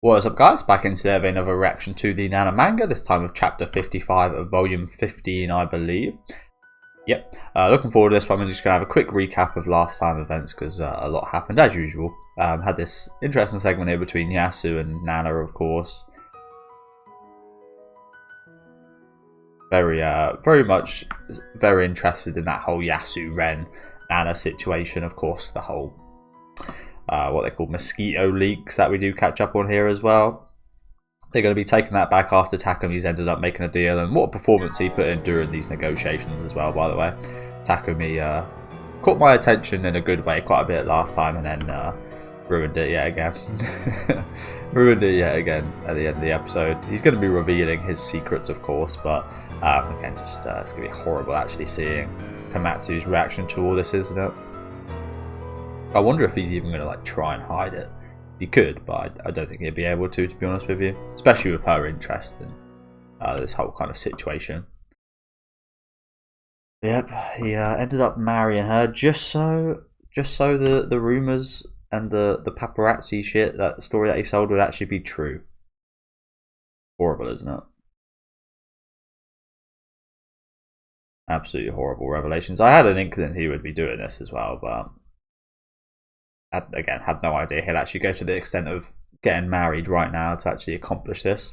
What is up, guys? Back in today with another reaction to the Nana manga, this time with chapter 55 of volume 15, I believe. Yep, looking forward to this one. I'm just going to have a quick recap of last time events because a lot happened as usual. Had this interesting segment here between Yasu and Nana, of course. Very interested in that whole Yasu-Ren Nana situation, of course, the whole what they call mosquito leaks that we do catch up on here as well. They're going to be taking that back after Takumi's ended up making a deal, and what a performance he put in during these negotiations as well, by the way. Takumi caught my attention in a good way quite a bit last time, and then ruined it yet again. Ruined it yet again at the end of the episode. He's going to be revealing his secrets, of course, but again, just it's going to be horrible actually seeing Komatsu's reaction to all this, isn't it? I wonder if he's even going to like try and hide it. He could, but I don't think he'd be able to be honest with you. Especially with her interest in this whole kind of situation. Yep, he ended up marrying her just so the rumors and the paparazzi shit, that story that he sold, would actually be true. Horrible, isn't it? Absolutely horrible revelations. I had an inkling he would be doing this as well, but again, had no idea he'll actually go to the extent of getting married right now to actually accomplish this.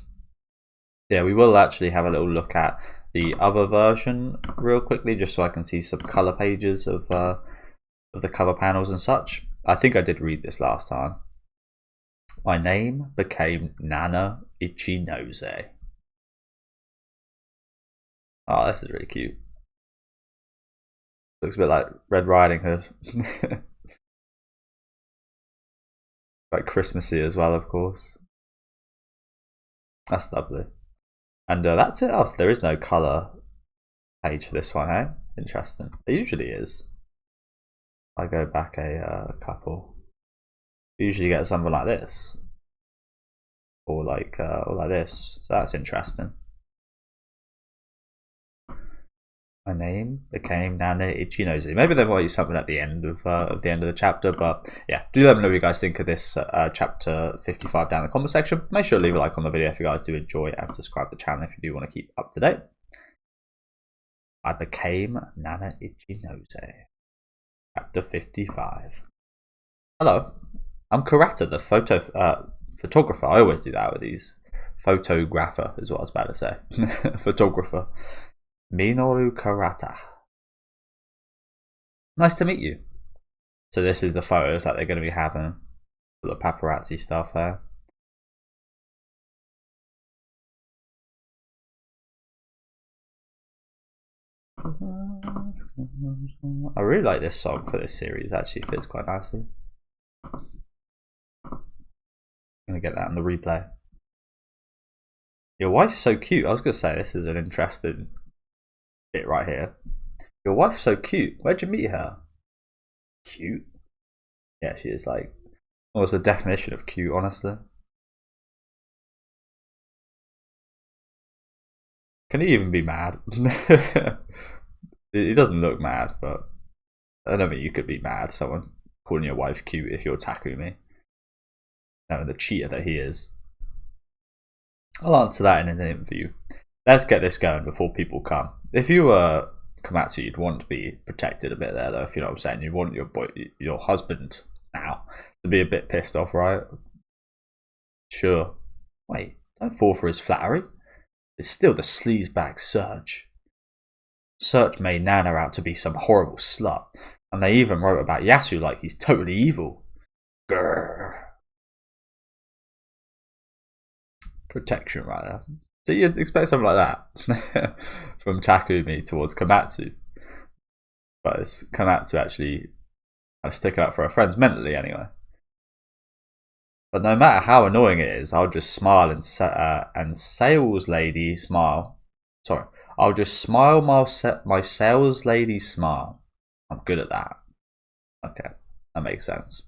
Yeah, we will actually have a little look at the other version real quickly, just so I can see some colour pages of the cover panels and such. I think I did read this last time. My name became Nana Ichinose. Oh, this is really cute. Looks a bit like Red Riding Hood. Quite Christmassy as well, of course. That's lovely. And that's it. Oh, so there is no colour page for this one, eh? Interesting. It usually is. I go back a couple. You usually get something like this, or like this. So that's interesting. My name became Nana Ichinose. Maybe there might be something at the end of the chapter, but yeah, do let me know what you guys think of this chapter 55 down in the comment section. Make sure to leave a like on the video if you guys do enjoy, and subscribe to the channel if you do want to keep up to date. I became Nana Ichinose. Chapter 55. Hello, I'm Karata, the photographer. I always do that with these. Photographer is what I was about to say. Photographer. Minoru Karata. Nice to meet you. So this is the photos that they're going to be having. The paparazzi stuff there. I really like this song for this series. It actually fits quite nicely. I'm going to get that in the replay. Your wife's so cute. I was going to say this is an interesting bit right here. Your wife's so cute. Where'd you meet her? Cute? Yeah, she is like, what's the definition of cute, honestly? Can he even be mad? He doesn't look mad, but I don't think you could be mad. Someone calling your wife cute if you're Takumi. Knowing the cheater that he is. I'll answer that in an interview. Let's get this going before people come. If you were Komatsu, you'd want to be protected a bit there, though. If you know what I'm saying, you'd want your husband now to be a bit pissed off, right? Sure. Wait, don't fall for his flattery. It's still the sleazebag Serge. Serge made Nana out to be some horrible slut, and they even wrote about Yasu like he's totally evil. Grrr. Protection right there. So you'd expect something like that from Takumi towards Komatsu. But it's Komatsu actually sticking up for her friends mentally anyway. But no matter how annoying it is, I'll just smile and sales lady smile. Sorry, I'll just smile my sales lady smile. I'm good at that. Okay, that makes sense.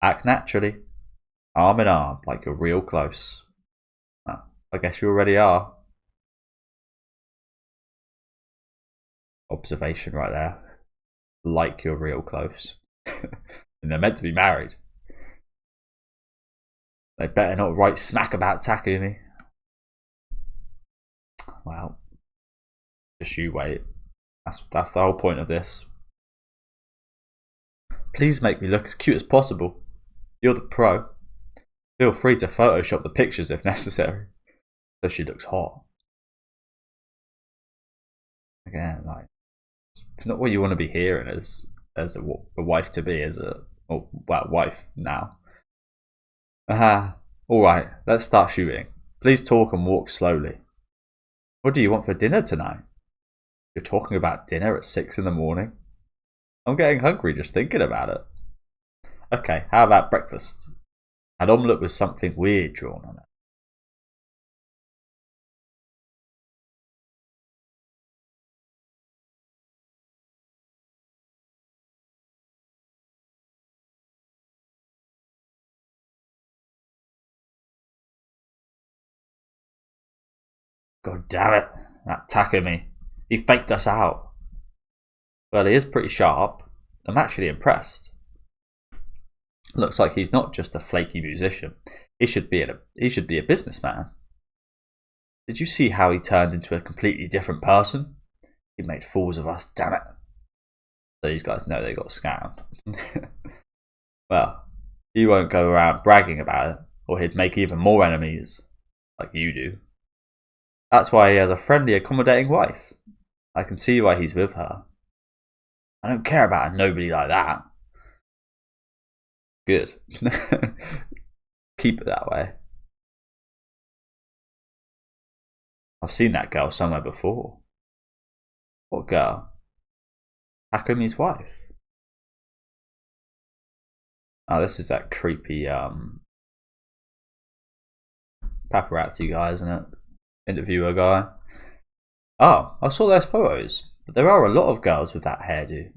Act naturally, arm in arm, like you're real close. I guess you already are. Observation right there. Like you're real close. And they're meant to be married. They better not write smack about Takumi. Well, just you wait. That's the whole point of this. Please make me look as cute as possible. You're the pro. Feel free to Photoshop the pictures if necessary. So she looks hot. Again, like, it's not what you want to be hearing as a wife to be, wife now. Alright, let's start shooting. Please talk and walk slowly. What do you want for dinner tonight? You're talking about dinner at 6 in the morning? I'm getting hungry just thinking about it. Okay, how about breakfast? An omelette with something weird drawn on it. God damn it, that Takumi. He faked us out. Well, he is pretty sharp. I'm actually impressed. Looks like he's not just a flaky musician. He should be a businessman. Did you see how he turned into a completely different person? He made fools of us, damn it. So these guys know they got scammed. Well, he won't go around bragging about it, or he'd make even more enemies, like you do. That's why he has a friendly, accommodating wife. I can see why he's with her. I don't care about a nobody like that. Good. Keep it that way. I've seen that girl somewhere before. What girl? Takumi's wife. Oh, this is that creepy paparazzi guy, isn't it? Interviewer guy. Oh, I saw those photos. But there are a lot of girls with that hairdo.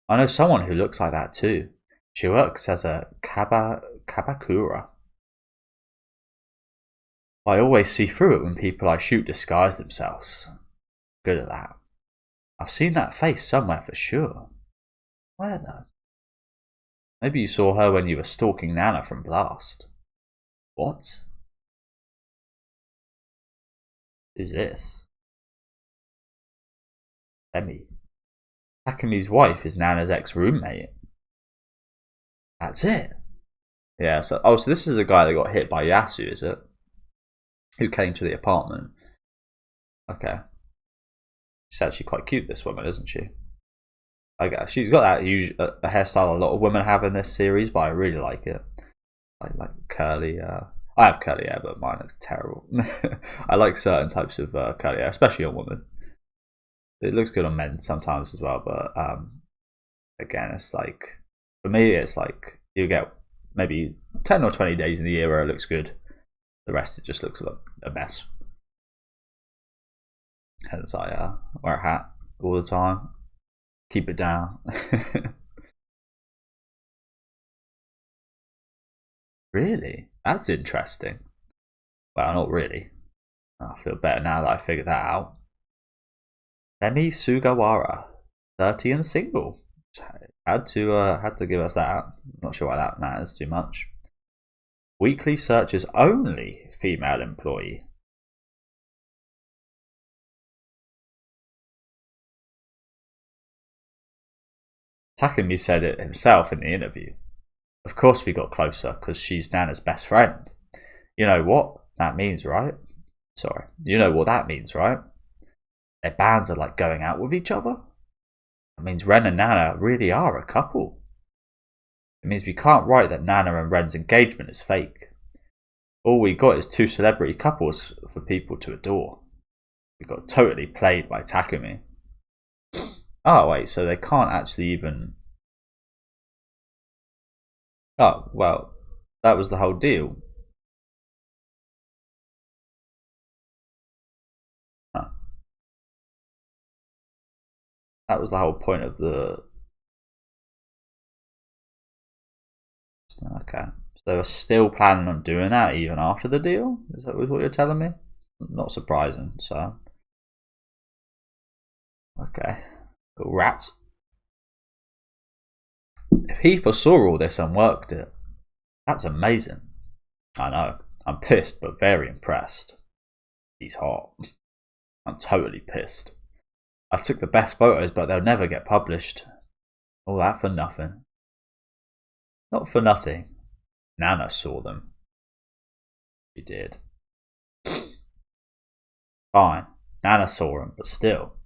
I know someone who looks like that too. She works as a kabakura. I always see through it when people I shoot disguise themselves. Good at that. I've seen that face somewhere for sure. Where though? Maybe you saw her when you were stalking Nana from Blast. What? Who's this? Emi. Takumi's wife is Nana's ex-roommate. That's it. Yeah, so this is the guy that got hit by Yasu, is it? Who came to the apartment. Okay. She's actually quite cute, this woman, isn't she? Okay, she's got that a hairstyle a lot of women have in this series, but I really like it. Like curly. I have curly hair, but mine looks terrible. I like certain types of curly hair, especially on women. It looks good on men sometimes as well, but again, it's like, for me, it's like you get maybe 10 or 20 days in the year where it looks good. The rest, it just looks a mess. Hence, I wear a hat all the time. Keep it down. Really? That's interesting. Well, not really. I feel better now that I figured that out. Emi Sugawara, 30 and single. Had to give us that. Not sure why that matters too much. Weekly searches only female employee. Takumi said it himself in the interview. Of course we got closer because she's Nana's best friend. You know what that means, right? Sorry. You know what that means, right? Their bands are like going out with each other. That means Ren and Nana really are a couple. It means we can't write that Nana and Ren's engagement is fake. All we got is two celebrity couples for people to adore. We got totally played by Takumi. Oh wait, so they can't actually even... Oh, well, that was the whole deal. Huh. That was the whole point of the... Okay. So they were still planning on doing that even after the deal? Is that what you're telling me? Not surprising, so... Okay. Little rats. If he foresaw all this and worked it, that's amazing. I know. I'm pissed, but very impressed. He's hot. I'm totally pissed. I took the best photos, but they'll never get published. All that for nothing. Not for nothing. Nana saw them. She did. Fine. Nana saw them, but still.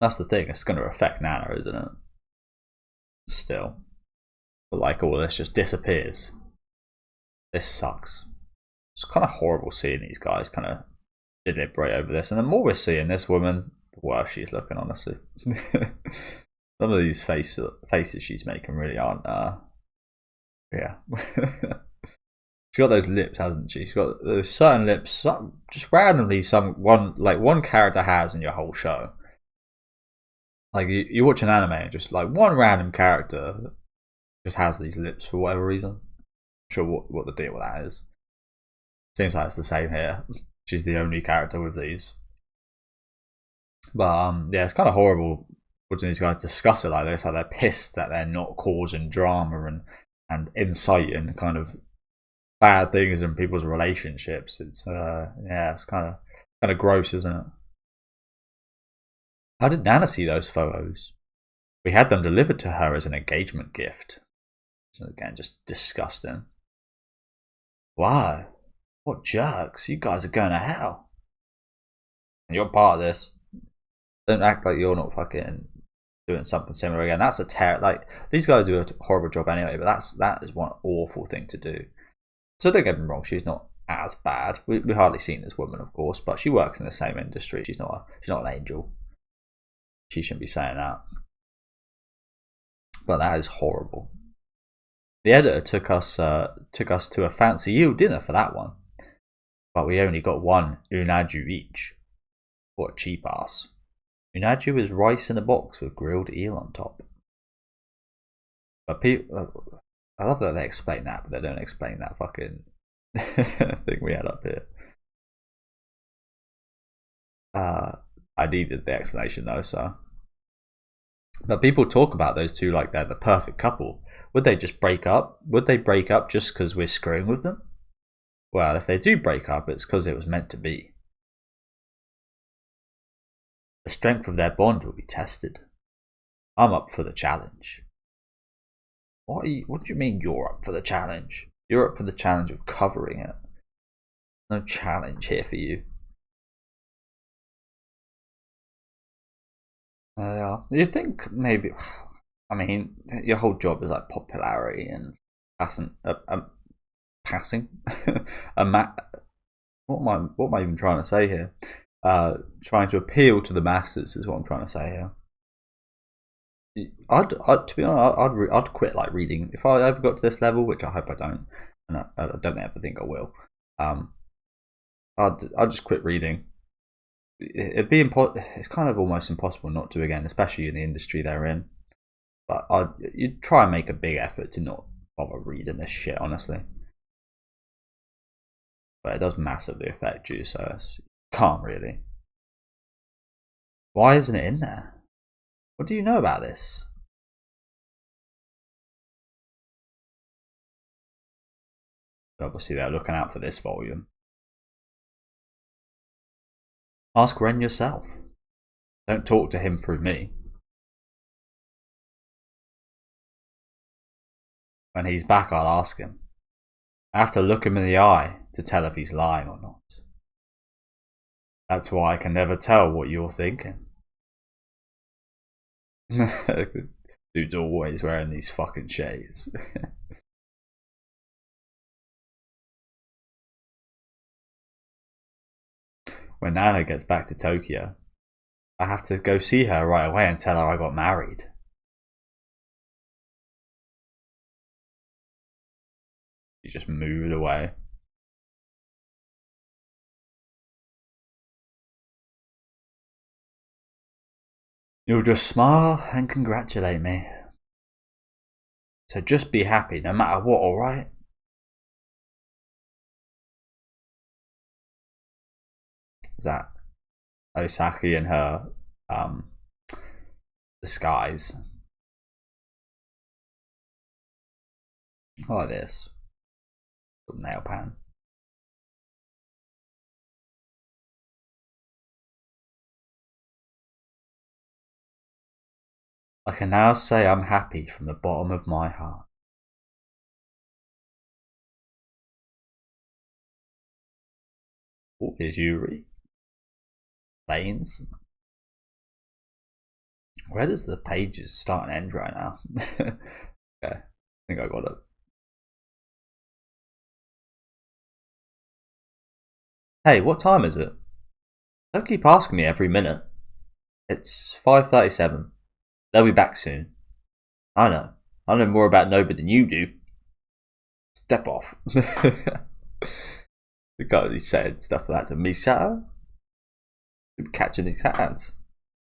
That's the thing. It's going to affect Nana, isn't it? Still. But like all this just disappears. This sucks. It's kind of horrible seeing these guys kind of deliberate over this. And the more we're seeing this woman, the worse she's looking, honestly. Some of these faces she's making really aren't, yeah. She's got those lips, hasn't she? She's got those certain lips, just randomly one character has in your whole show. Like you watch an anime and just like one random character just has these lips for whatever reason. I'm sure what the deal with that is. Seems like it's the same here. She's the only character with these. But yeah, it's kind of horrible watching these guys discuss it like this. Like they're pissed that they're not causing drama and inciting kind of bad things in people's relationships. It's yeah, it's kind of gross, isn't it? How did Nana see those photos? We had them delivered to her as an engagement gift. So again, just disgusting. Why? What jerks? You guys are going to hell. And you're part of this. Don't act like you're not fucking doing something similar again. That's a like these guys do a horrible job anyway, but that is one awful thing to do. So don't get me wrong, she's not as bad. We hardly seen this woman, of course, but she works in the same industry. She's not an angel. She shouldn't be saying that. But that is horrible. The editor took us to a fancy eel dinner for that one, but we only got one unaju each. What a cheap ass. Unaju is rice in a box with grilled eel on top. But people, I love that they explain that, but they don't explain that fucking thing we had up here. I needed the explanation though, so. But people talk about those two like they're the perfect couple. Would they just break up? Would they break up just because we're screwing with them? Well, if they do break up, it's because it was meant to be. The strength of their bond will be tested. I'm up for the challenge. What do you mean you're up for the challenge? You're up for the challenge of covering it. No challenge here for you. You think maybe? I mean, your whole job is like popularity and passing. What am I even trying to say here? Trying to appeal to the masses is what I'm trying to say here. To be honest, I'd quit like reading if I ever got to this level, which I hope I don't, and I don't ever think I will. I'd just quit reading. It'd be it's kind of almost impossible not to again, especially in the industry they're in. But you'd try and make a big effort to not bother reading this shit, honestly. But it does massively affect you, so you can't really. Why isn't it in there? What do you know about this? Obviously, they're looking out for this volume. Ask Ren yourself. Don't talk to him through me. When he's back, I'll ask him. I have to look him in the eye to tell if he's lying or not. That's why I can never tell what you're thinking. Dude's always wearing these fucking shades. When Nana gets back to Tokyo, I have to go see her right away and tell her I got married. She just moved away. You'll just smile and congratulate me. So just be happy no matter what, alright? Is that Osaki and her disguise? I like this. Nail pan. I can now say I'm happy from the bottom of my heart. Oh, here's Yuri. Lanes. Where does the pages start and end right now? Okay, I think I got it. Hey, what time is it? Don't keep asking me every minute. It's 5:37. They'll be back soon. I know. I know more about Noba than you do. Step off. The guy really said stuff like that to Misato. You'll be catching these hands.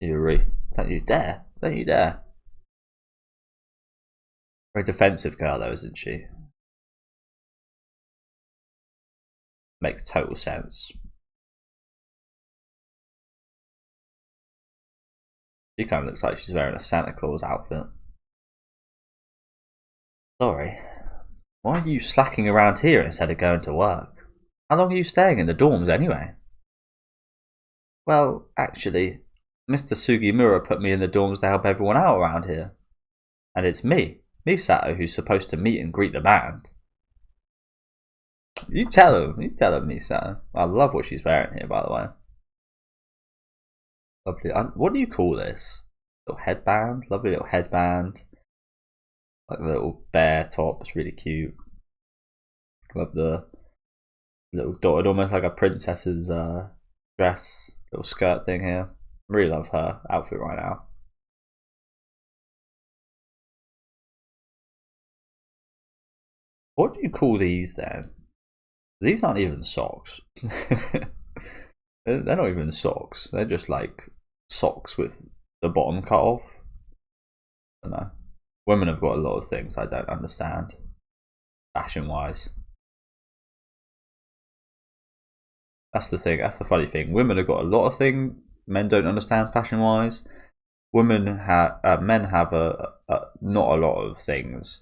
Yuri, don't you dare. Don't you dare. Very defensive girl though, isn't she? Makes total sense. She kind of looks like she's wearing a Santa Claus outfit. Sorry. Why are you slacking around here instead of going to work? How long are you staying in the dorms anyway? Well, actually, Mr. Sugimura put me in the dorms to help everyone out around here. And it's me, Misato, who's supposed to meet and greet the band. You tell her, Misato. I love what she's wearing here, by the way. Lovely. What do you call this? Little headband? Lovely little headband. Like the little bear top. It's really cute. Love the little dotted, almost like a princess's dress. Little skirt thing here. Really love her outfit right now. What do you call these then? These aren't even socks. They're not even socks. They're just like socks with the bottom cut off. I don't know. Women have got a lot of things I don't understand, fashion wise. That's the thing. That's the funny thing. Women have got a lot of things men don't understand fashion wise. Men have not a lot of things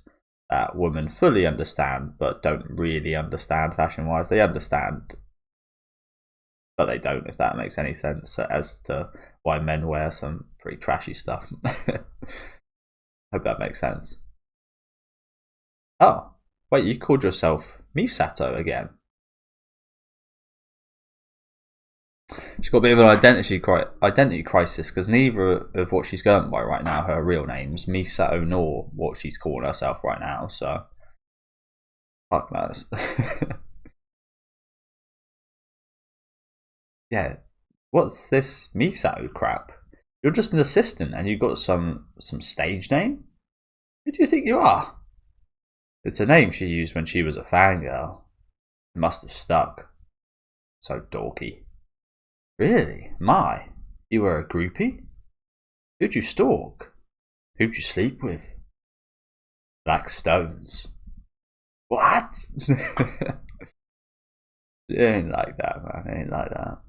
that women fully understand, but don't really understand fashion wise. They understand, but they don't, if that makes any sense, as to why men wear some pretty trashy stuff. Hope that makes sense. Oh, wait, you called yourself Misato again. She's got a bit of an identity crisis because neither of what she's going by right now, her real name's Misato, nor what she's calling herself right now. So, fuck knows. Yeah, what's this Misato crap? You're just an assistant and you got some stage name? Who do you think you are? It's a name she used when she was a fangirl. It must have stuck. So dorky. Really? My, you were a groupie? Who'd you stalk? Who'd you sleep with? Black Stones. What? It ain't like that, man. It ain't like that.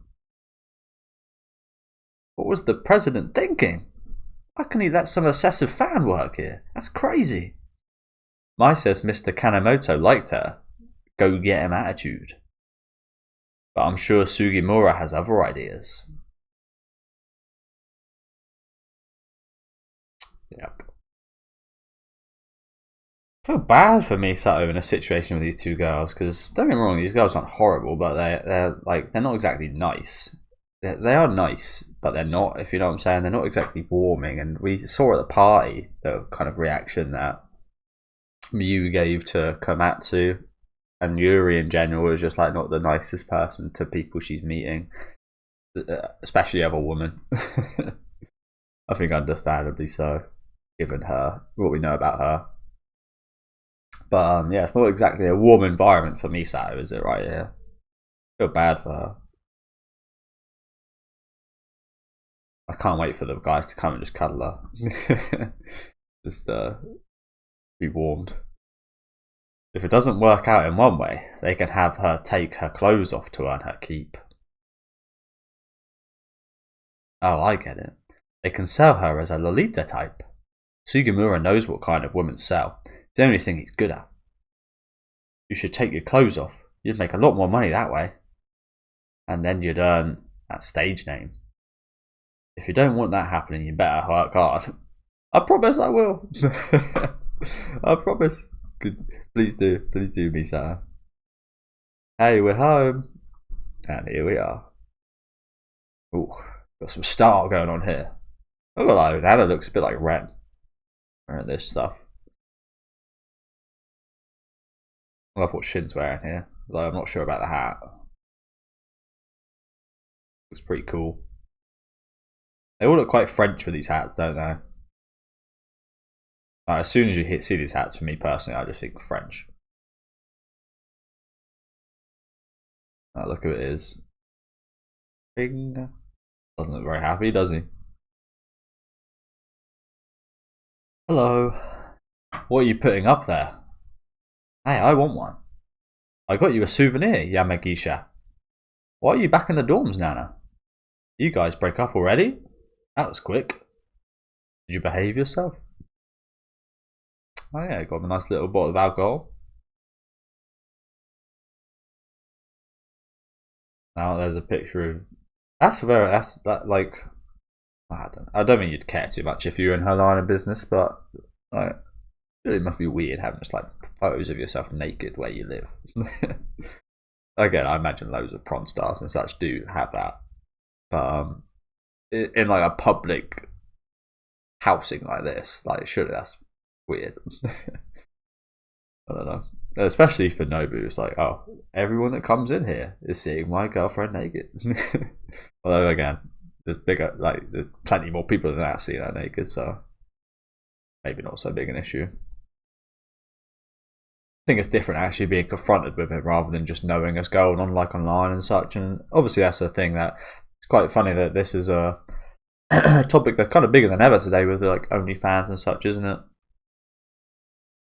What was the president thinking? How can he let some obsessive fan work here? That's crazy. Mai says Mr. Kanemoto liked her. Go get him attitude. But I'm sure Sugimura has other ideas. Yep. I feel bad for Misato in a situation with these two girls, because don't get me wrong, these girls aren't horrible, but they're not exactly nice. They are nice, but they're not, if you know what I'm saying. They're not exactly warming, and we saw at the party the kind of reaction that Miyu gave to Komatsu, and Yuri in general was just like not the nicest person to people she's meeting, especially other women. I think understandably so, given her what we know about her. But yeah, it's not exactly a warm environment for Misato, is it, right here? I feel bad for her. I can't wait for the guys to come and just cuddle her. Just be warmed. If it doesn't work out in one way, they can have her take her clothes off to earn her keep. Oh, I get it. They can sell her as a Lolita type. Sugimura knows what kind of women sell. It's the only thing he's good at. You should take your clothes off. You'd make a lot more money that way. And then you'd earn that stage name. If you don't want that happening, you better work hard. I promise I will. I promise. Please do, Misata. Hey, we're home. And here we are. Ooh, got some style going on here. Look at that, Nana looks a bit like Ren. Wearing this stuff. I love what Shin's wearing here, though I'm not sure about the hat. Looks pretty cool. They all look quite French with these hats, don't they? Like, as soon as you see these hats, for me personally, I just think French. Oh, look who it is. Bing. Doesn't look very happy, does he? Hello. What are you putting up there? Hey, I want one. I got you a souvenir, Yamagisha. Why are you back in the dorms, Nana? You guys break up already? That was quick. Did you behave yourself? Oh yeah, got a nice little bottle of alcohol. Now there's a picture of... like... I don't think you'd care too much if you were in her line of business, but... like, it must be weird having just like photos of yourself naked where you live. Again, I imagine loads of prawn stars and such do have that, but in like a public housing like this, like surely that's weird. I don't know, especially for Nobu. It's like, oh, everyone that comes in here is seeing my girlfriend naked. Although again, there's plenty more people than that seeing her naked, so maybe not so big an issue. I think it's different actually being confronted with it rather than just knowing what's going on like online and such. And obviously that's the thing that it's quite funny that this is a topic that's kind of bigger than ever today with like OnlyFans and such, isn't it?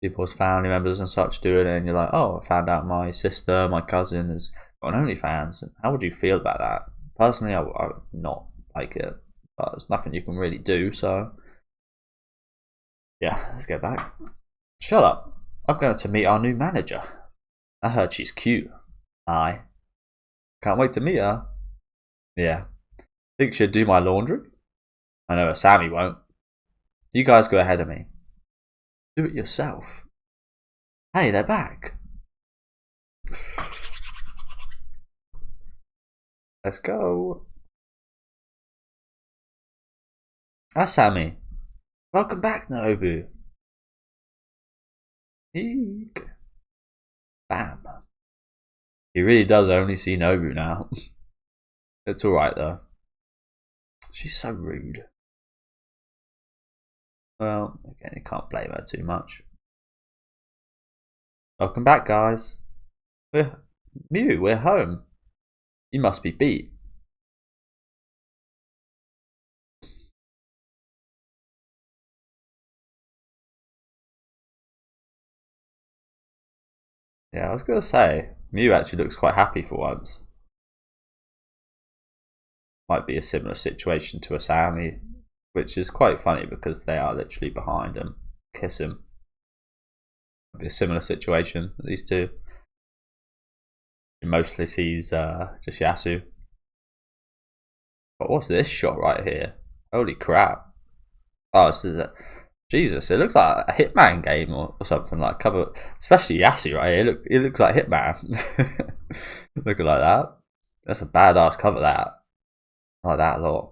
People's family members and such doing it, and you're like, oh, I found out my sister, my cousin has got an OnlyFans. How would you feel about that? Personally, I would not like it, but there's nothing you can really do. So yeah, let's get back. Shut up. I'm going to meet our new manager. I heard she's cute. Aye. Can't wait to meet her. Yeah. Think she'd do my laundry? I know Sammy won't. You guys go ahead of me. Do it yourself. Hey, they're back. Let's go. Hi, Sammy. Welcome back, Nobu. Eek. Bam. He really does only see Nobu now. It's alright though. She's so rude. Well, again, you can't blame her too much. Welcome back, guys. We're home. You must be beat. Yeah, I was going to say, Mew actually looks quite happy for once. Might be a similar situation to Asami, which is quite funny because they are literally behind him. Kiss him. Might be a similar situation, these two. He mostly sees just Yasu. But what's this shot right here? Holy crap. Oh, this is Jesus, it looks like a Hitman game or something like cover, especially Yasu right here. It looks like Hitman. Looking like that. That's a badass cover. That I like that a lot.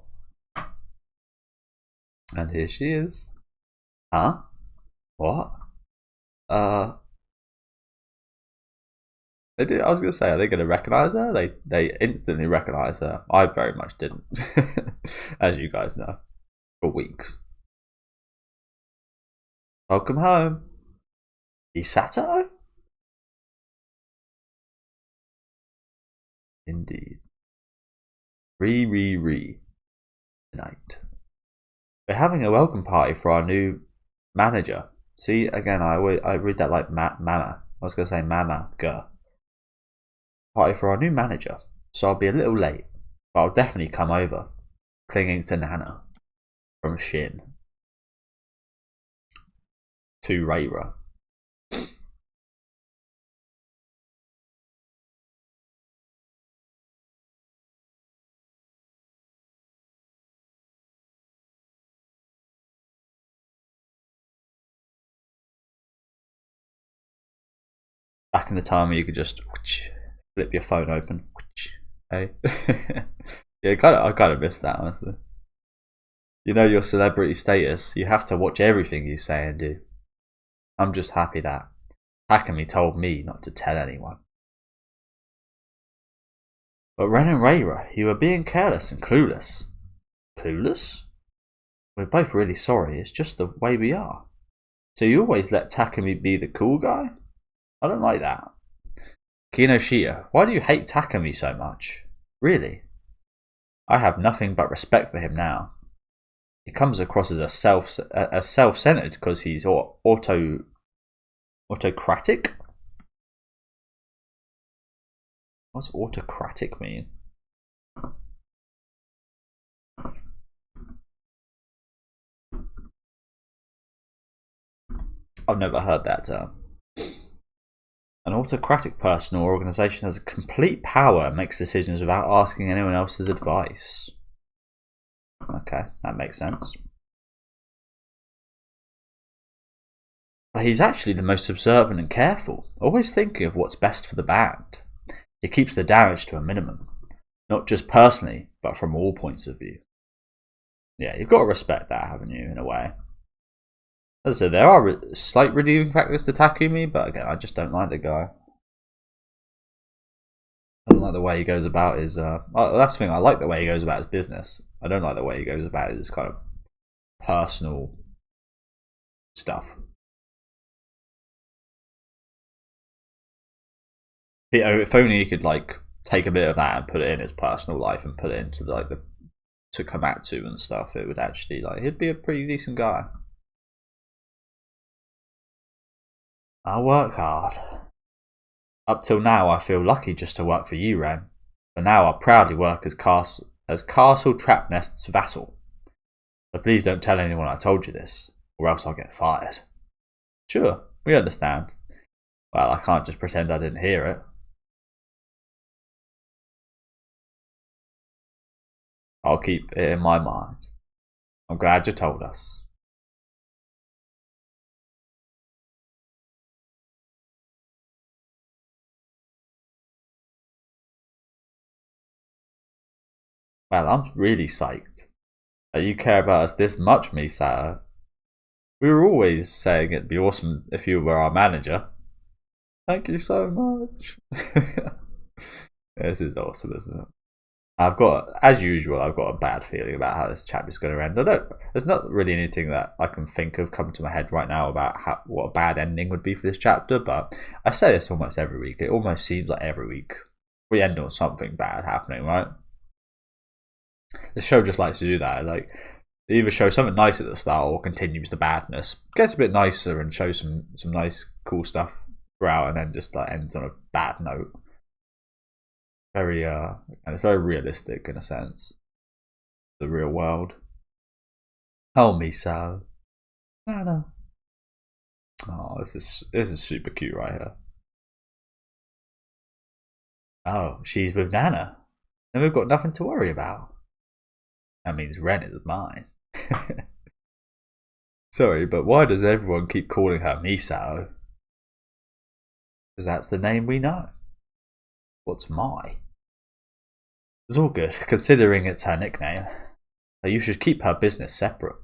And here she is. Huh? What? They do. I was gonna say, are they gonna recognize her? They instantly recognize her. I very much didn't, as you guys know, for weeks. Welcome home. Isato? Indeed. Tonight. We're having a welcome party for our new manager. See, again, I read that like mama. I was going to say mama, girl. Party for our new manager. So I'll be a little late, but I'll definitely come over. Clinging to Nana. From Shin. To Reira. Back in the time where you could just flip your phone open. Hey. Yeah, I kind of miss that, honestly. You know your celebrity status. You have to watch everything you say and do. I'm just happy that Takumi told me not to tell anyone. But Ren and Reira, you were being careless and clueless. Clueless? We're both really sorry. It's just the way we are. So you always let Takumi be the cool guy? I don't like that. Kinoshita, why do you hate Takumi so much? Really? I have nothing but respect for him now. He comes across as self-centered because he's autocratic. What's autocratic mean? I've never heard that term. An autocratic person or organisation has a complete power and makes decisions without asking anyone else's advice. Okay, that makes sense. But he's actually the most observant and careful, always thinking of what's best for the band. He keeps the damage to a minimum, not just personally, but from all points of view. Yeah, you've got to respect that, haven't you, in a way? As I said, there are slight redeeming factors to Takumi, but again, I just don't like the guy. I don't like the way he goes about his... that's the thing, I like the way he goes about his business. I don't like the way he goes about his kind of personal stuff. If only he could like take a bit of that and put it in his personal life and put it into like the Komatsu and stuff, it would actually he'd be a pretty decent guy. I work hard. Up till now, I feel lucky just to work for you, Ren. But now I proudly work as Castle Trapnest's vassal. So please don't tell anyone I told you this, or else I'll get fired. Sure, we understand. Well, I can't just pretend I didn't hear it. I'll keep it in my mind. I'm glad you told us. Well, I'm really psyched that you care about us this much, Misato. We were always saying it'd be awesome if you were our manager. Thank you so much. This is awesome, isn't it? As usual, I've got a bad feeling about how this chapter's going to end. There's not really anything that I can think of come to my head right now about what a bad ending would be for this chapter, but I say this almost every week. It almost seems like every week we end on something bad happening, right? The show just likes to do that. Like, they either show something nice at the start or continues the badness. Gets a bit nicer and shows some nice, cool stuff throughout, and then just ends on a bad note. And it's very realistic in a sense. The real world. Oh, Misato. No. Oh, this is super cute right here. Oh, she's with Nana. Then we've got nothing to worry about. That means Ren is mine. Sorry, but why does everyone keep calling her Misato? Because that's the name we know. What's Mai? It's all good, considering it's her nickname. But you should keep her business separate.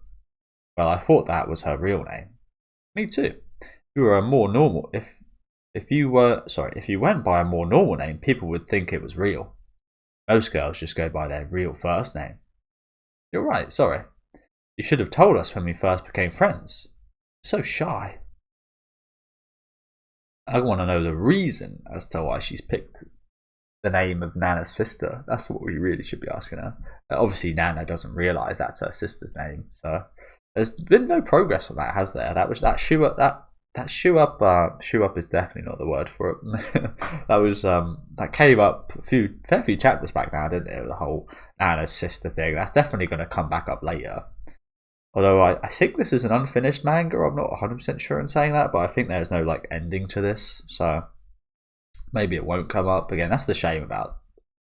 Well, I thought that was her real name. Me too. If you were a more normal, if you went by a more normal name, people would think it was real. Most girls just go by their real first name. You're right, sorry. You should have told us when we first became friends. So shy. I want to know the reason as to why she's picked the name of Nana's sister. That's what we really should be asking her. Obviously, Nana doesn't realise that's her sister's name, so there's been no progress on that, has there? That shoe up is definitely not the word for it. That came up a fair few chapters back now, didn't it? The whole Nana's sister thing. That's definitely going to come back up later. Although I think this is an unfinished manga. I'm not 100% sure in saying that, but I think there's no ending to this, so maybe it won't come up again. That's the shame about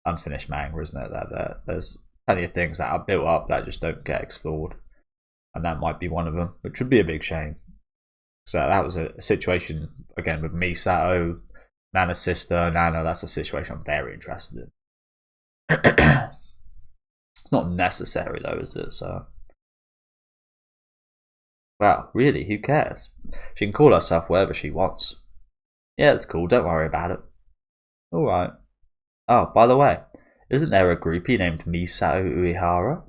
unfinished manga, isn't it? That there's plenty of things that are built up that just don't get explored, and that might be one of them, which would be a big shame. So that was a situation again with Misato Nana's sister, Nana, that's a situation I'm very interested in. It's not necessary though, is it? So, well, really, who cares? She can call herself whatever she wants. Yeah, it's cool, don't worry about it. Alright. Oh, by the way, isn't there a groupie named Misato Uehara?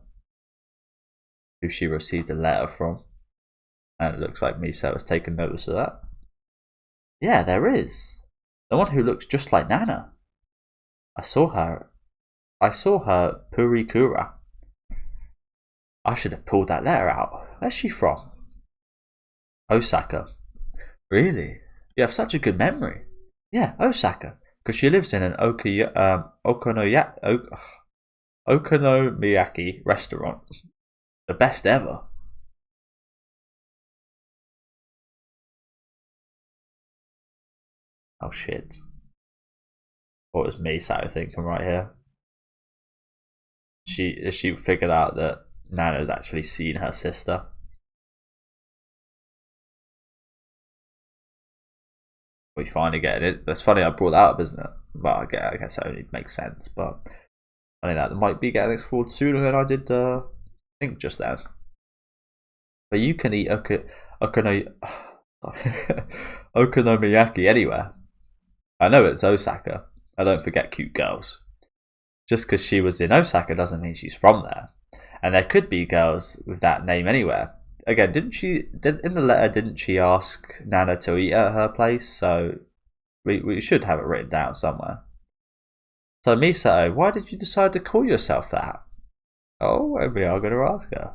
Who she received a letter from. And it looks like Misato has taken notice of that. Yeah, there is. The one who looks just like Nana. I saw her Purikura. I should have pulled that letter out. Where's she from? Osaka. Really? You have such a good memory. Yeah, Osaka. Because she lives in an okonomiyaki restaurant. The best ever. Oh shit. What was Misato thinking right here? She figured out that Nana's actually seen her sister. We finally get it. That's funny I brought that up, isn't it? Well, I guess it only makes sense, but I think that might be getting explored sooner than I did think just then. But you can eat okonomiyaki anywhere. I know it's Osaka. I don't forget cute girls. Just because she was in Osaka doesn't mean she's from there. And there could be girls with that name anywhere. Again, in the letter, didn't she ask Nana to eat at her place? So we should have it written down somewhere. So Misato, why did you decide to call yourself that? Oh, we are going to ask her.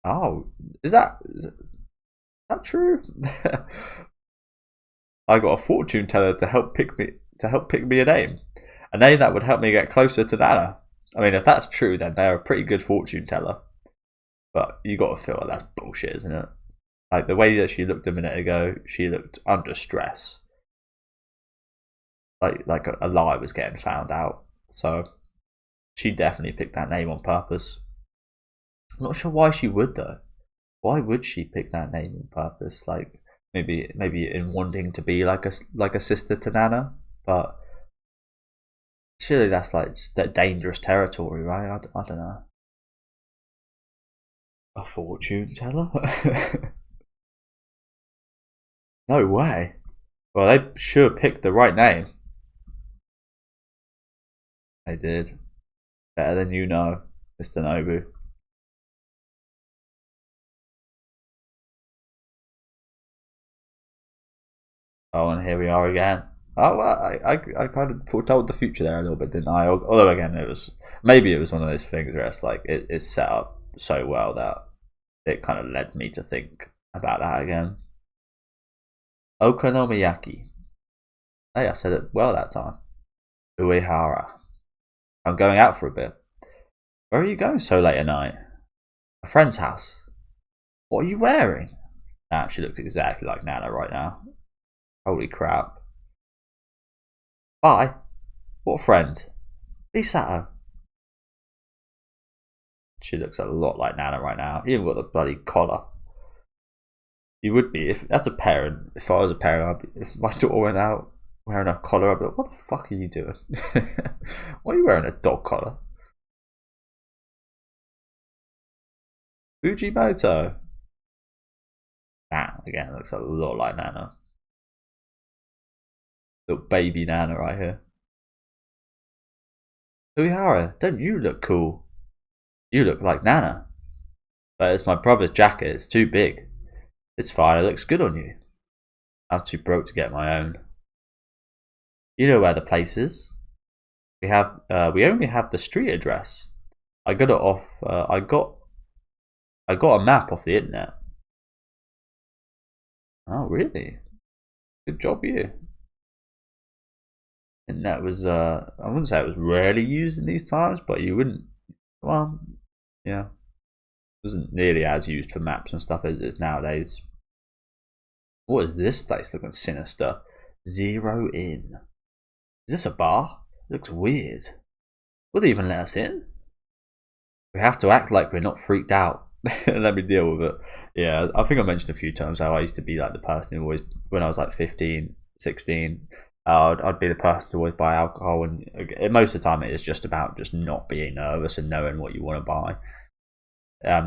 Oh, is that true? I got a fortune teller to help pick me a name that would help me get closer to Nana. I mean, if that's true, then they're a pretty good fortune teller. But you got to feel like that's bullshit, isn't it? Like the way that she looked a minute ago, she looked under stress. Like a lie was getting found out. So she definitely picked that name on purpose. I'm not sure why she would though. Why would she pick that name on purpose? Like maybe in wanting to be like a sister to Nana, but surely that's like dangerous territory, right? I don't know. A fortune teller? No way. Well, they sure picked the right name. They did. Better than you know, Mr. Nobu. Oh, and here we are again. Oh, well, I kind of foretold the future there a little bit, didn't I? Although again, it was one of those things where it's like it's set up so well that it kind of led me to think about that again. Okonomiyaki. Hey, I said it well that time. Uehara. I'm going out for a bit. Where are you going so late at night? A friend's house. What are you wearing? Nah, she looks exactly like Nana right now. Holy crap. Bye. What friend? Misato. She looks a lot like Nana right now. Even got the bloody collar. You would be if that's a parent. If I was a parent, if my daughter went out wearing a collar, I'd be like, "What the fuck are you doing? Why are you wearing a dog collar?" Fujimoto. Nah, again, looks a lot like Nana. Little baby Nana right here. Uehara, don't you look cool? You look like Nana. But it's my brother's jacket, it's too big. It's fine, it looks good on you. I'm too broke to get my own. You know where the place is? We only have the street address. I got it off I got a map off the internet. Oh really? Good job you. And that was I wouldn't say it was rarely used in these times, but you wouldn't, well, yeah, it wasn't nearly as used for maps and stuff as it is nowadays. What is this place looking sinister? Zero in. Is this a bar? It looks weird. Will they even let us in? We have to act like we're not freaked out. Let me deal with it. Yeah, I think I mentioned a few times how I used to be like the person who always, when I was like 15, 16, I'd be the person to always buy alcohol, and most of the time it is just about just not being nervous and knowing what you want to buy.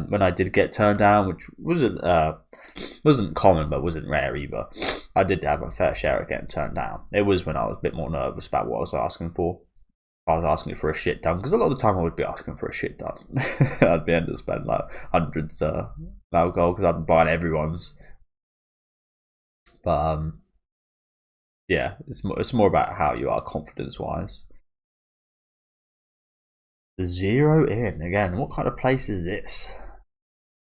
When I did get turned down, which wasn't common but wasn't rare either, I did have a fair share of getting turned down. It was when I was a bit more nervous about what I was asking for. I was asking for a shit ton, because a lot of the time I would be asking for a shit ton. I'd be able to spend like hundreds of alcohol because I'd be buying everyone's. But yeah, it's more about how you are confidence wise. The Zero Inn again. What kind of place is this?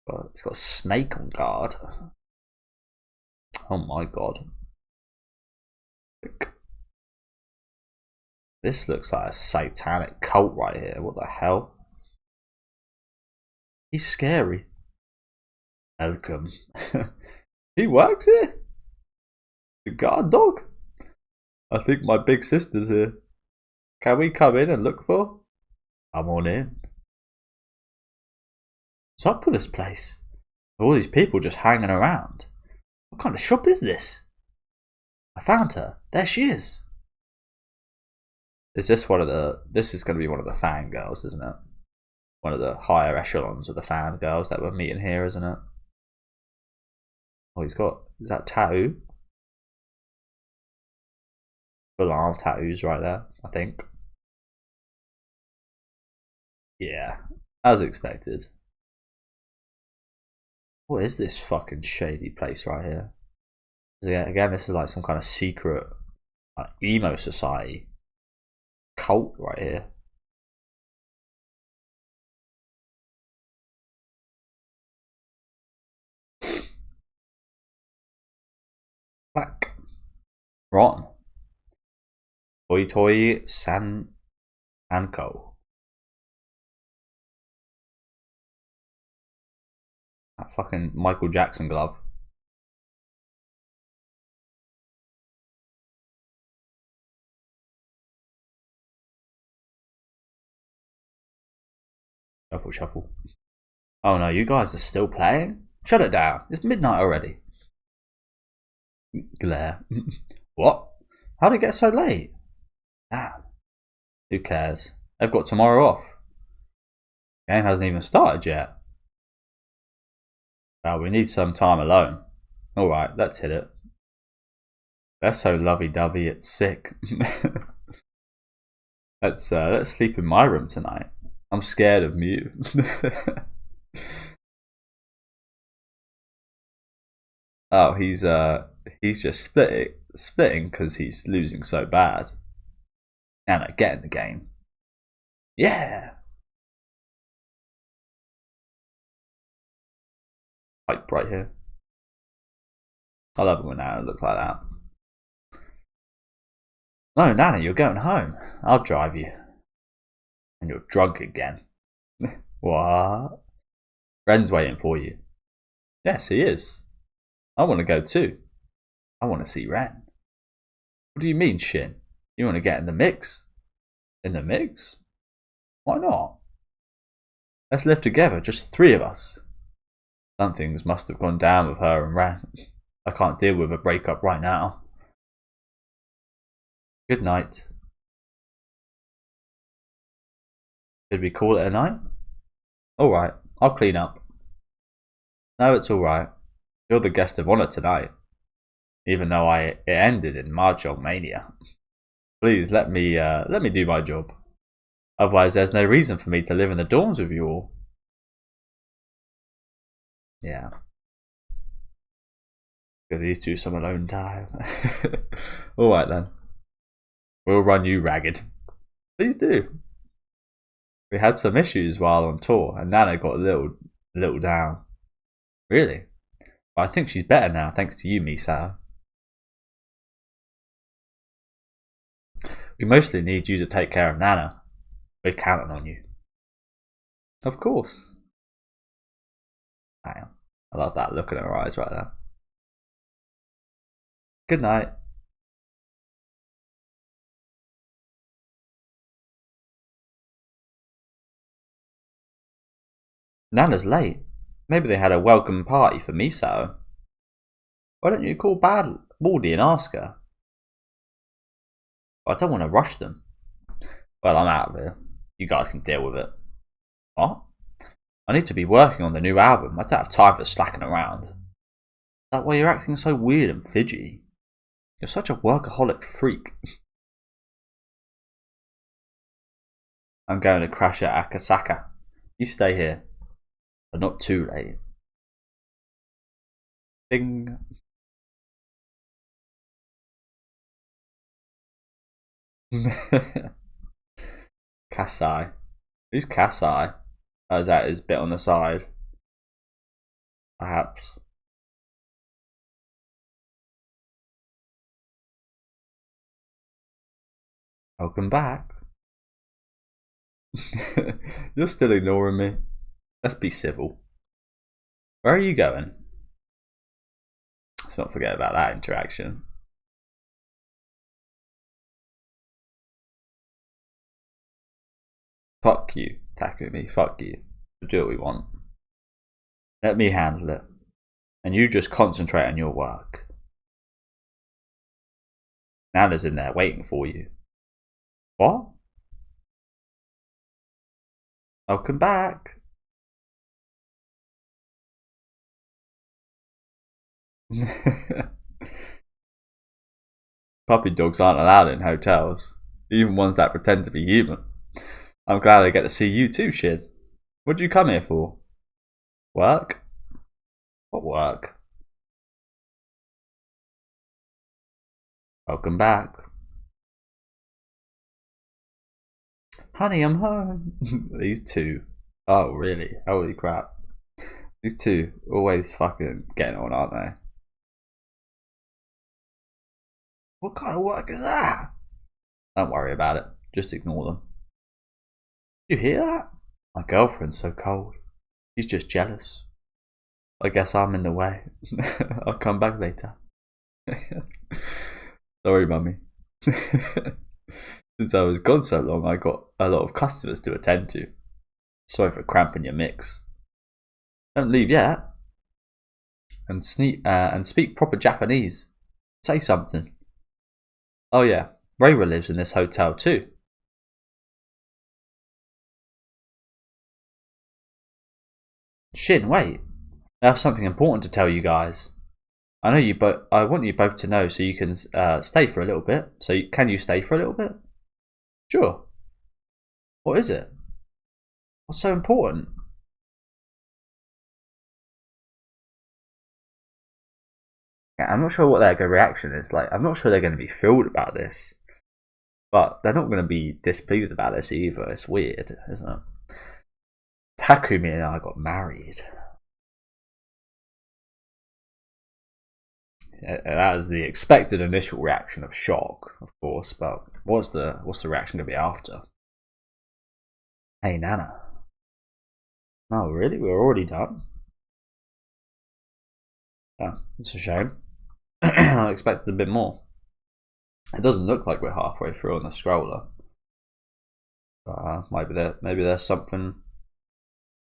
It's got a snake on guard. Oh my god. This looks like a satanic cult right here. What the hell? He's scary. Welcome. He works here? The guard dog? I think my big sister's here. Can we come in and look for? Come on in. What's up with this place? All these people just hanging around. What kind of shop is this? I found her. There she is. Is this one of the... This is going to be one of the fangirls, isn't it? One of the higher echelons of the fangirls that we're meeting here, isn't it? Oh, he's got... Is that tattoo? Full arm tattoos right there, I think. Yeah, as expected. What is this fucking shady place right here? Again, this is like some kind of secret emo society cult right here. Black. Ron. Toy Toy San Anko. That fucking Michael Jackson glove. Shuffle, shuffle. Oh no, you guys are still playing? Shut it down. It's midnight already. Glare. What? How'd it get so late? Damn. Who cares? They've got tomorrow off. Game hasn't even started yet. Well, we need some time alone. Alright, let's hit it. They're so lovey-dovey, it's sick. Let's sleep in my room tonight. I'm scared of Mew. Oh, he's just splitting because he's losing so bad. Anna, get in the game. Yeah. Hype right here. I love it when Nana looks like that. No, Nana, you're going home. I'll drive you. And you're drunk again. What? Ren's waiting for you. Yes, he is. I want to go too. I want to see Ren. What do you mean, Shin? You want to get in the mix? In the mix? Why not? Let's live together, just 3 of us. Some things must have gone down with her and Ren. I can't deal with a breakup right now. Good night. Should we call it a night? Alright, I'll clean up. No, it's alright. You're the guest of honor tonight. Even though it ended in Mahjong Mania. Please let me do my job. Otherwise there's no reason for me to live in the dorms with you all. Yeah. Give these two some alone time. Alright then. We'll run you ragged. Please do. We had some issues while on tour and Nana got a little down. Really? But I think she's better now thanks to you, Misato. We mostly need you to take care of Nana. We're counting on you. Of course. Damn. I love that look in her eyes right there. Good night. Nana's late. Maybe they had a welcome party for Miso. Why don't you call Baldy and ask her? I don't want to rush them. Well, I'm out of here. You guys can deal with it. What? I need to be working on the new album. I don't have time for slacking around. Is that why you're acting so weird and fidgety? You're such a workaholic freak. I'm going to crash at Akasaka. You stay here. But not too late. Ding. Kasai. Who's Kasai? Oh, is that his bit on the side? Perhaps. Welcome back. You're still ignoring me. Let's be civil. Where are you going? Let's not forget about that interaction. Fuck you, Takumi, fuck you. We'll do what we want. Let me handle it. And you just concentrate on your work. Nana's in there waiting for you. What? Welcome back. Puppy dogs aren't allowed in hotels, even ones that pretend to be human. I'm glad I get to see you too, Shin. What'd you come here for? Work? What work? Welcome back. Honey, I'm home. These two. Oh, really? Holy crap. These two always fucking getting on, aren't they? What kind of work is that? Don't worry about it. Just ignore them. Did you hear that? My girlfriend's so cold. She's just jealous. I guess I'm in the way. I'll come back later. Sorry, mummy. Since I was gone so long, I got a lot of customers to attend to. Sorry for cramping your mix. Don't leave yet. And speak proper Japanese. Say something. Oh yeah, Reiwa lives in this hotel too. Shin, wait. I have something important to tell you guys. I know you both. I want you both to know so you can stay for a little bit. So can you stay for a little bit? Sure. What is it? What's so important? Yeah, I'm not sure what their reaction is like. I'm not sure they're going to be thrilled about this, but they're not going to be displeased about this either. It's weird, isn't it? Takumi and I got married. Yeah, that was the expected initial reaction of shock, of course, but what's the reaction going to be after? Hey, Nana. No, really? We're already done? Yeah, it's a shame. I expected a bit more. It doesn't look like we're halfway through on the scroller. Maybe there's something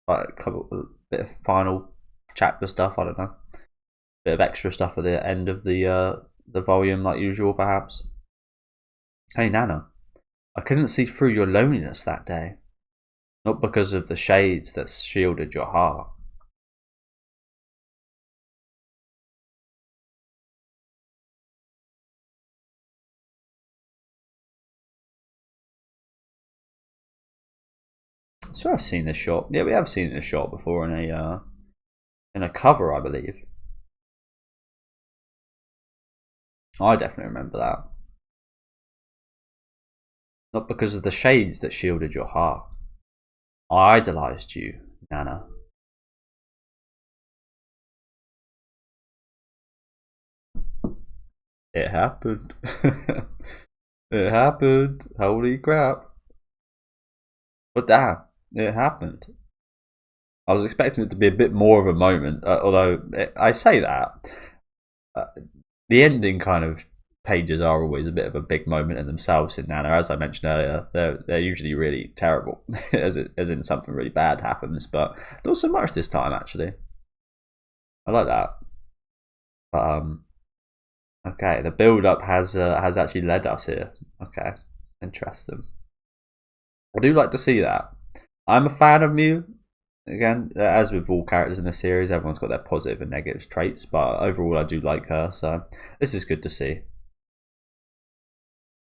like a bit of final chapter stuff. I don't know. Bit of extra stuff at the end of the volume, like usual, perhaps. Hey, Nana. I couldn't see through your loneliness that day. Not because of the shades that shielded your heart. So I've seen this shot. Yeah, we have seen this shot before in a cover, I believe. I definitely remember that. Not because of the shades that shielded your heart. I idolized you, Nana. It happened. It happened. Holy crap. But damn, it happened. I was expecting it to be a bit more of a moment, although I say that. The ending kind of pages are always a bit of a big moment in themselves in Nana. As I mentioned earlier, they're usually really terrible, as in something really bad happens, but not so much this time actually. I like that. But okay, the build-up has actually led us here. Okay, interesting. I do like to see that. I'm a fan of Mew. Again, as with all characters in the series, everyone's got their positive and negative traits, but overall I do like her, so this is good to see.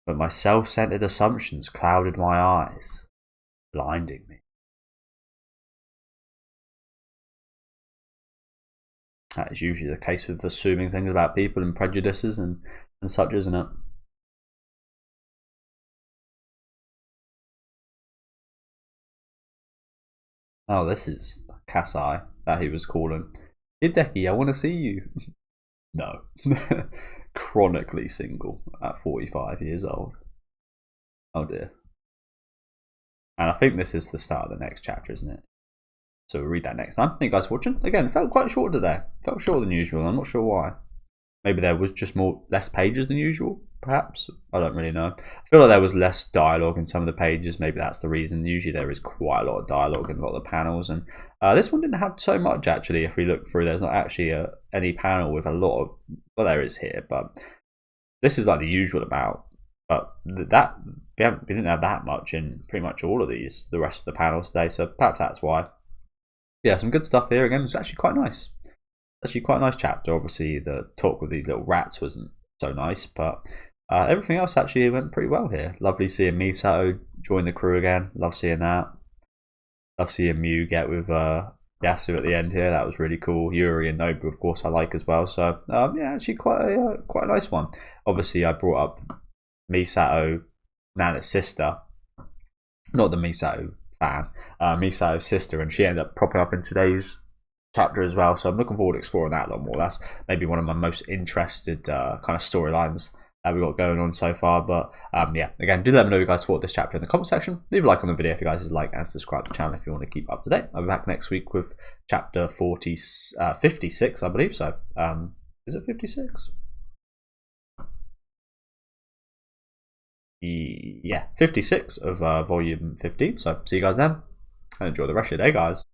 But my self-centered assumptions clouded my eyes, blinding me. That is usually the case with assuming things about people and prejudices and such, isn't it? Oh, this is Kasai that he was calling. Hideki, I want to see you. No. Chronically single at 45 years old. Oh dear. And I think this is the start of the next chapter, isn't it? So we'll read that next time. Thank you guys for watching. Again, felt quite short today. Felt shorter than usual. I'm not sure why. Maybe there was just less pages than usual, perhaps. I don't really know. I feel like there was less dialogue in some of the pages. Maybe that's the reason. Usually there is quite a lot of dialogue in a lot of the panels. And this one didn't have so much, actually. If we look through, there's not actually any panel with a lot of... Well, there is here, but this is like the usual amount. But we didn't have that much in pretty much all of these, the rest of the panels today. So perhaps that's why. Yeah, some good stuff here. Again, it's actually quite nice. Actually quite a nice chapter. Obviously the talk with these little rats wasn't so nice, but everything else actually went pretty well here. Lovely seeing Misato join the crew again. Love seeing that. Love seeing Mew get with Yasu at the end here. That was really cool. Yuri and Nobu, of course, I like as well. So yeah, actually quite a nice one. Obviously I brought up Misato, Nana's sister, not the Misato fan, Misato's sister, and she ended up propping up in today's chapter as well, so I'm looking forward to exploring that a lot more. That's maybe one of my most interested kind of storylines that we've got going on so far. But yeah, again, do let me know what you guys thought of this chapter in the comment section. Leave a like on the video if you guys like, and subscribe to the channel if you want to keep up to date. I'll be back next week with chapter 56, I believe. So is it 56? Yeah, 56 of volume 15. So see you guys then, and enjoy the rest of your day, guys.